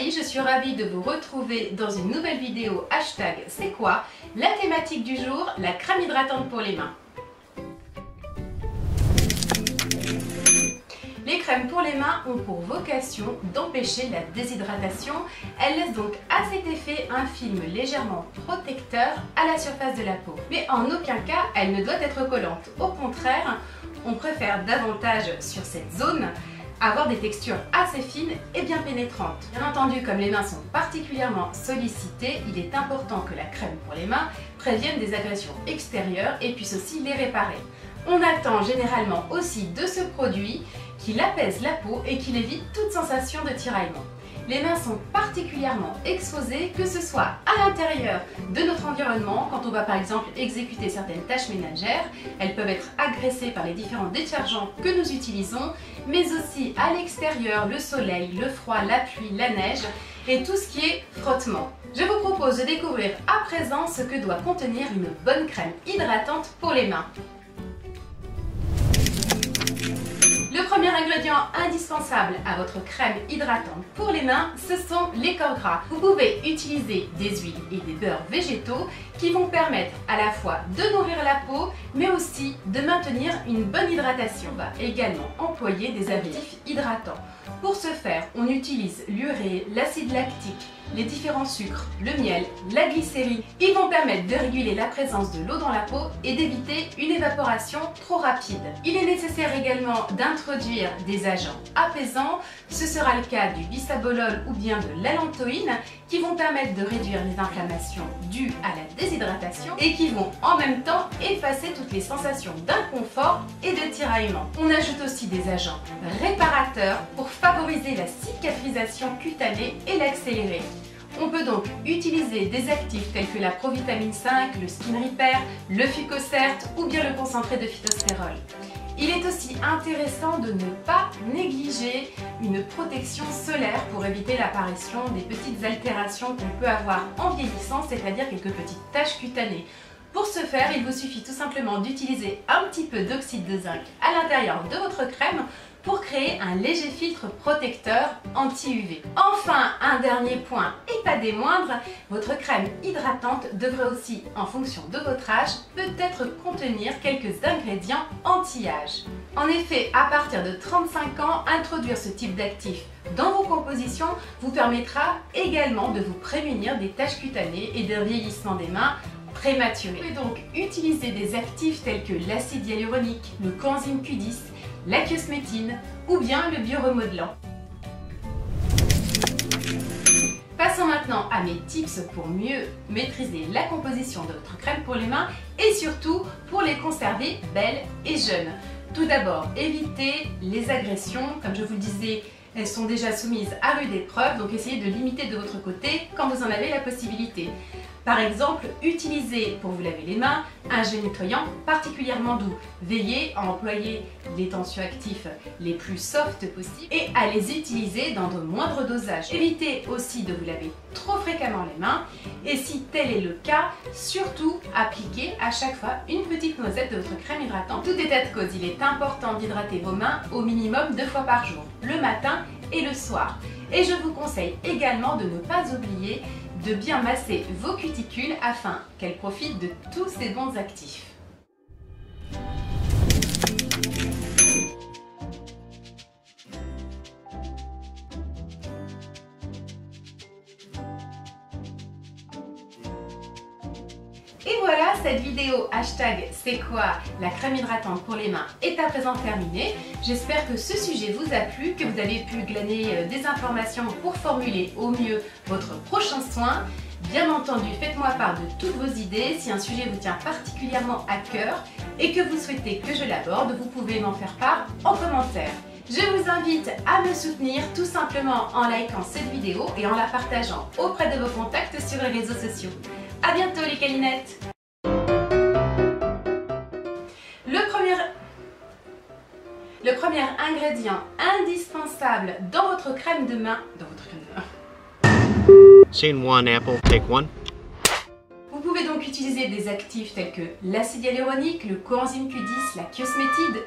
Je suis ravie de vous retrouver dans une nouvelle vidéo hashtag c'est quoi. La thématique du jour, la crème hydratante pour les mains. Les crèmes pour les mains ont pour vocation d'empêcher la déshydratation. Elles laissent donc à cet effet un film légèrement protecteur à la surface de la peau. Mais en aucun cas, elle ne doit être collante. Au contraire, on préfère davantage sur cette zone avoir des textures assez fines et bien pénétrantes. Bien entendu, comme les mains sont particulièrement sollicitées, il est important que la crème pour les mains prévienne des agressions extérieures et puisse aussi les réparer. On attend généralement aussi de ce produit qu'il apaise la peau et qu'il évite toute sensation de tiraillement. Les mains sont particulièrement exposées, que ce soit à l'intérieur de notre environnement, quand on va par exemple exécuter certaines tâches ménagères, elles peuvent être agressées par les différents détergents que nous utilisons, mais aussi à l'extérieur, le soleil, le froid, la pluie, la neige et tout ce qui est frottement. Je vous propose de découvrir à présent ce que doit contenir une bonne crème hydratante pour les mains. Le premier ingrédient indispensable à votre crème hydratante pour les mains, ce sont les corps gras. Vous pouvez utiliser des huiles et des beurres végétaux qui vont permettre à la fois de nourrir la peau, mais aussi de maintenir une bonne hydratation. On va également employer des additifs hydratants. Pour ce faire, on utilise l'urée, l'acide lactique, les différents sucres, le miel, la glycérine. Ils vont permettre de réguler la présence de l'eau dans la peau et d'éviter une évaporation trop rapide. Il est nécessaire également d'introduire des agents apaisants. Ce sera le cas du bisabolol ou bien de l'allantoïne qui vont permettre de réduire les inflammations dues à la déshydratation et qui vont en même temps effacer toutes les sensations d'inconfort et de tiraillement. On ajoute aussi des agents réparateurs pour favoriser la cicatrisation cutanée et l'accélérer. On peut donc utiliser des actifs tels que la provitamine 5, le skin repair, le fucosert ou bien le concentré de phytostérol. Il est aussi intéressant de ne pas négliger une protection solaire pour éviter l'apparition des petites altérations qu'on peut avoir en vieillissant, c'est-à-dire quelques petites taches cutanées. Pour ce faire, il vous suffit tout simplement d'utiliser un petit peu d'oxyde de zinc à l'intérieur de votre crème pour créer un léger filtre protecteur anti-UV. Enfin, un dernier point et pas des moindres, votre crème hydratante devrait aussi, en fonction de votre âge, peut-être contenir quelques ingrédients anti-âge. En effet, à partir de 35 ans, introduire ce type d'actif dans vos compositions vous permettra également de vous prémunir des taches cutanées et d'un vieillissement des mains prématuré. Vous pouvez donc utiliser des actifs tels que l'acide hyaluronique, le coenzyme Q10, la quiosmétine ou bien le bioremodelant. Passons maintenant à mes tips pour mieux maîtriser la composition de votre crème pour les mains et surtout pour les conserver belles et jeunes. Tout d'abord, évitez les agressions. Comme je vous le disais, elles sont déjà soumises à rude épreuve, donc essayez de limiter de votre côté quand vous en avez la possibilité. Par exemple, utilisez pour vous laver les mains un gel nettoyant particulièrement doux. Veillez à employer les tensioactifs les plus soft possibles et à les utiliser dans de moindres dosages. Évitez aussi de vous laver trop fréquemment les mains et si tel est le cas, surtout appliquez à chaque fois une petite noisette de votre crème hydratante. Tout état de cause, il est important d'hydrater vos mains au minimum 2 fois par jour, le matin et le soir. Et je vous conseille également de ne pas oublier de bien masser vos cuticules afin qu'elles profitent de tous ces bons actifs. Et voilà, cette vidéo hashtag c'est quoi la crème hydratante pour les mains est à présent terminée. J'espère que ce sujet vous a plu, que vous avez pu glaner des informations pour formuler au mieux votre prochain soin. Bien entendu, faites-moi part de toutes vos idées. Si un sujet vous tient particulièrement à cœur et que vous souhaitez que je l'aborde, vous pouvez m'en faire part en commentaire. Je vous invite à me soutenir tout simplement en likant cette vidéo et en la partageant auprès de vos contacts sur les réseaux sociaux. À bientôt les câlinettes! Le premier ingrédient indispensable dans votre crème de main, Scene 1, apple, take 1. Vous pouvez donc utiliser des actifs tels que l'acide hyaluronique, le coenzyme Q10, la chiosmétide